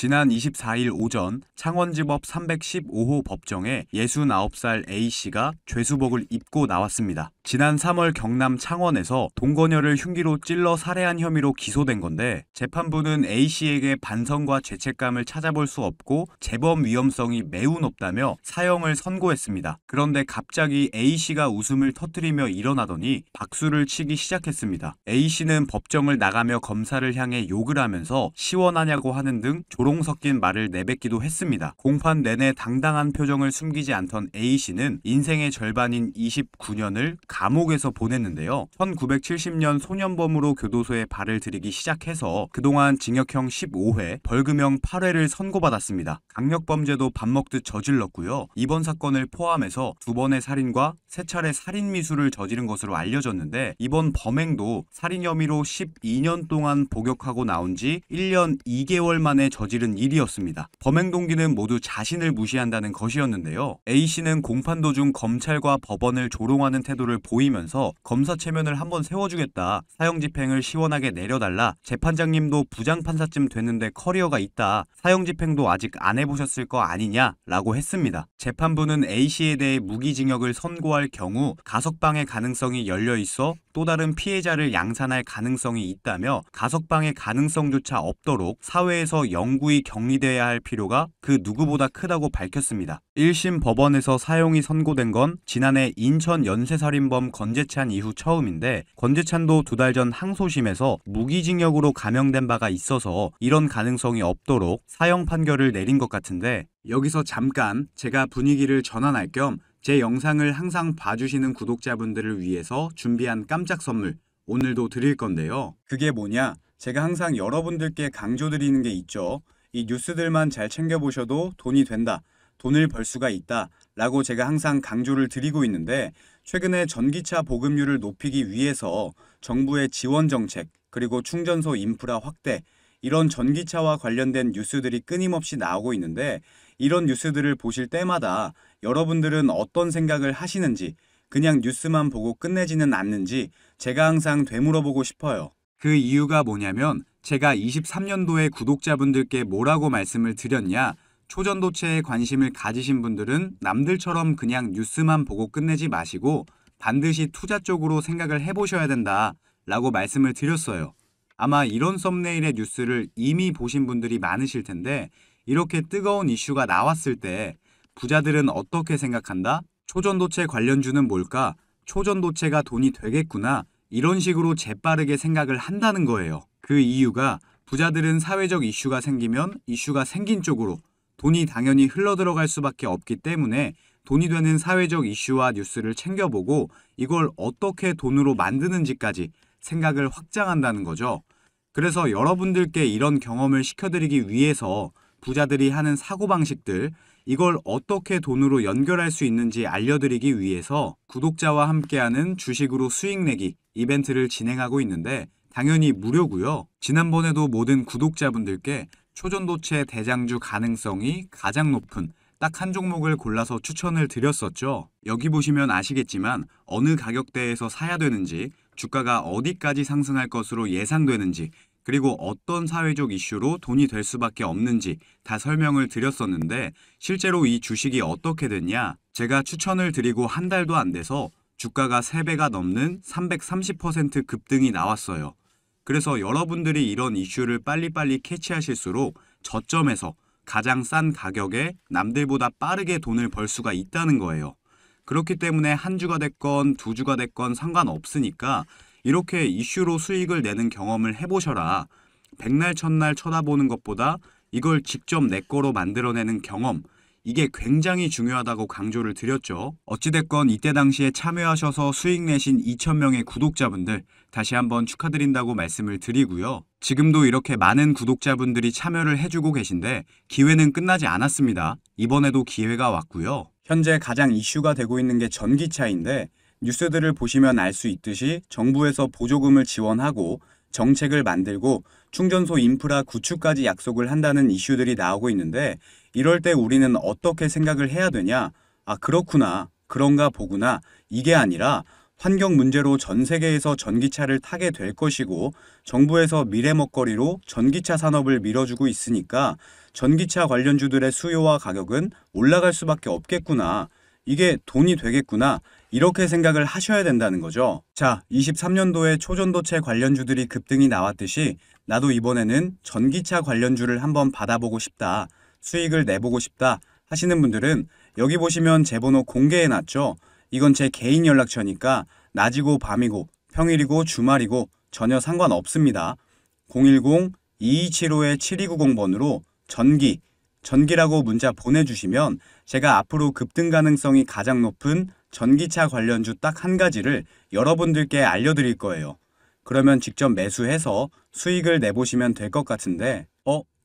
지난 24일 오전 창원지법 315호 법정에 69살 A씨가 죄수복을 입고 나왔습니다. 지난 3월 경남 창원에서 동거녀를 흉기로 찔러 살해한 혐의로 기소된 건데 재판부는 A씨에게 반성과 죄책감을 찾아볼 수 없고 재범 위험성이 매우 높다며 사형을 선고했습니다. 그런데 갑자기 A씨가 웃음을 터뜨리며 일어나더니 박수를 치기 시작했습니다. A씨는 법정을 나가며 검사를 향해 욕을 하면서 시원하냐고 하는 등 조롱 섞인 말을 내뱉기도 했습니다. 공판 내내 당당한 표정을 숨기지 않던 A씨는 인생의 절반인 29년을 감옥에서 보냈는데요. 1970년 소년범으로 교도소에 발을 들이기 시작해서 그동안 징역형 15회, 벌금형 8회를 선고받았습니다. 강력범죄도 밥 먹듯 저질렀고요. 이번 사건을 포함해서 2번의 살인과 3차례 살인미수를 저지른 것으로 알려졌는데 이번 범행도 살인 혐의로 12년 동안 복역하고 나온 지 1년 2개월 만에 저지른 일이었습니다. 범행 동기는 모두 자신을 무시한다는 것이었는데요. A씨는 공판 도중 검찰과 법원을 조롱하는 태도를 보이면서 검사 체면을 한번 세워주겠다. 사형 집행을 시원하게 내려달라. 재판장님도 부장판사쯤 됐는데 커리어가 있다. 사형 집행도 아직 안 해보셨을 거 아니냐? 라고 했습니다. 재판부는 A씨에 대해 무기징역을 선고할 경우 가석방의 가능성이 열려있어 또 다른 피해자를 양산할 가능성이 있다며 가석방의 가능성조차 없도록 사회에서 영구히 격리돼야 할 필요가 그 누구보다 크다고 밝혔습니다. 1심 법원에서 사형이 선고된 건 지난해 인천 연쇄살인범 권재찬 이후 처음인데 권재찬도 2달 전 항소심에서 무기징역으로 감형된 바가 있어서 이런 가능성이 없도록 사형 판결을 내린 것 같은데 여기서 잠깐 제가 분위기를 전환할 겸 제 영상을 항상 봐주시는 구독자분들을 위해서 준비한 깜짝 선물 오늘도 드릴 건데요. 그게 뭐냐? 제가 항상 여러분들께 강조드리는 게 있죠. 이 뉴스들만 잘 챙겨보셔도 돈이 된다. 돈을 벌 수가 있다. 라고 제가 항상 강조를 드리고 있는데 최근에 전기차 보급률을 높이기 위해서 정부의 지원 정책 그리고 충전소 인프라 확대 이런 전기차와 관련된 뉴스들이 끊임없이 나오고 있는데 이런 뉴스들을 보실 때마다 여러분들은 어떤 생각을 하시는지 그냥 뉴스만 보고 끝내지는 않는지 제가 항상 되물어보고 싶어요. 그 이유가 뭐냐면 제가 23년도에 구독자분들께 뭐라고 말씀을 드렸냐 초전도체에 관심을 가지신 분들은 남들처럼 그냥 뉴스만 보고 끝내지 마시고 반드시 투자 쪽으로 생각을 해보셔야 된다 라고 말씀을 드렸어요. 아마 이런 썸네일의 뉴스를 이미 보신 분들이 많으실 텐데 이렇게 뜨거운 이슈가 나왔을 때 부자들은 어떻게 생각한다? 초전도체 관련주는 뭘까? 초전도체가 돈이 되겠구나. 이런 식으로 재빠르게 생각을 한다는 거예요. 그 이유가 부자들은 사회적 이슈가 생기면 이슈가 생긴 쪽으로 돈이 당연히 흘러들어갈 수밖에 없기 때문에 돈이 되는 사회적 이슈와 뉴스를 챙겨보고 이걸 어떻게 돈으로 만드는지까지 생각을 확장한다는 거죠. 그래서 여러분들께 이런 경험을 시켜드리기 위해서 부자들이 하는 사고방식들 이걸 어떻게 돈으로 연결할 수 있는지 알려드리기 위해서 구독자와 함께하는 주식으로 수익 내기 이벤트를 진행하고 있는데 당연히 무료고요. 지난번에도 모든 구독자분들께 초전도체 대장주 가능성이 가장 높은 딱 한 종목을 골라서 추천을 드렸었죠. 여기 보시면 아시겠지만 어느 가격대에서 사야 되는지 주가가 어디까지 상승할 것으로 예상되는지 그리고 어떤 사회적 이슈로 돈이 될 수밖에 없는지 다 설명을 드렸었는데 실제로 이 주식이 어떻게 됐냐? 제가 추천을 드리고 한 달도 안 돼서 주가가 3배가 넘는 330% 급등이 나왔어요. 그래서 여러분들이 이런 이슈를 빨리빨리 캐치하실수록 저점에서 가장 싼 가격에 남들보다 빠르게 돈을 벌 수가 있다는 거예요. 그렇기 때문에 한 주가 됐건 두 주가 됐건 상관없으니까 이렇게 이슈로 수익을 내는 경험을 해보셔라. 백날 첫날 쳐다보는 것보다 이걸 직접 내 거로 만들어내는 경험 이게 굉장히 중요하다고 강조를 드렸죠. 어찌됐건 이때 당시에 참여하셔서 수익 내신 2,000명의 구독자분들 다시 한번 축하드린다고 말씀을 드리고요. 지금도 이렇게 많은 구독자분들이 참여를 해주고 계신데 기회는 끝나지 않았습니다. 이번에도 기회가 왔고요. 현재 가장 이슈가 되고 있는 게 전기차인데 뉴스들을 보시면 알 수 있듯이 정부에서 보조금을 지원하고 정책을 만들고 충전소 인프라 구축까지 약속을 한다는 이슈들이 나오고 있는데 이럴 때 우리는 어떻게 생각을 해야 되냐? 아 그렇구나. 그런가 보구나. 이게 아니라 환경 문제로 전 세계에서 전기차를 타게 될 것이고 정부에서 미래 먹거리로 전기차 산업을 밀어주고 있으니까 전기차 관련주들의 수요와 가격은 올라갈 수밖에 없겠구나. 이게 돈이 되겠구나. 이렇게 생각을 하셔야 된다는 거죠. 자, 23년도에 초전도체 관련주들이 급등이 나왔듯이 나도 이번에는 전기차 관련주를 한번 받아보고 싶다. 수익을 내보고 싶다 하시는 분들은 여기 보시면 제 번호 공개해놨죠. 이건 제 개인 연락처니까 낮이고 밤이고 평일이고 주말이고 전혀 상관없습니다. 010-2275-7290번으로 전기라고 문자 보내주시면 제가 앞으로 급등 가능성이 가장 높은 전기차 관련주 딱 한 가지를 여러분들께 알려드릴 거예요. 그러면 직접 매수해서 수익을 내보시면 될 것 같은데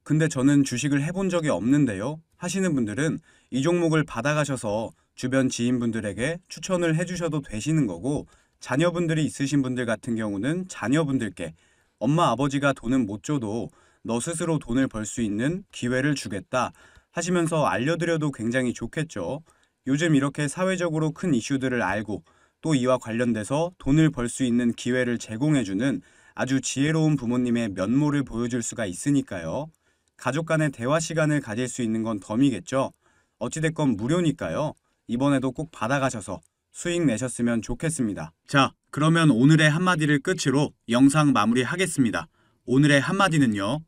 근데 저는 주식을 해본 적이 없는데요 하시는 분들은 이 종목을 받아가셔서 주변 지인분들에게 추천을 해주셔도 되시는 거고, 자녀분들이 있으신 분들 같은 경우는 자녀분들께 엄마 아버지가 돈은 못 줘도 너 스스로 돈을 벌 수 있는 기회를 주겠다 하시면서 알려드려도 굉장히 좋겠죠. 요즘 이렇게 사회적으로 큰 이슈들을 알고 또 이와 관련돼서 돈을 벌 수 있는 기회를 제공해주는 아주 지혜로운 부모님의 면모를 보여줄 수가 있으니까요. 가족 간의 대화 시간을 가질 수 있는 건 덤이겠죠. 어찌됐건 무료니까요. 이번에도 꼭 받아가셔서 수익 내셨으면 좋겠습니다. 자, 그러면 오늘의 한마디를 끝으로 영상 마무리하겠습니다. 오늘의 한마디는요.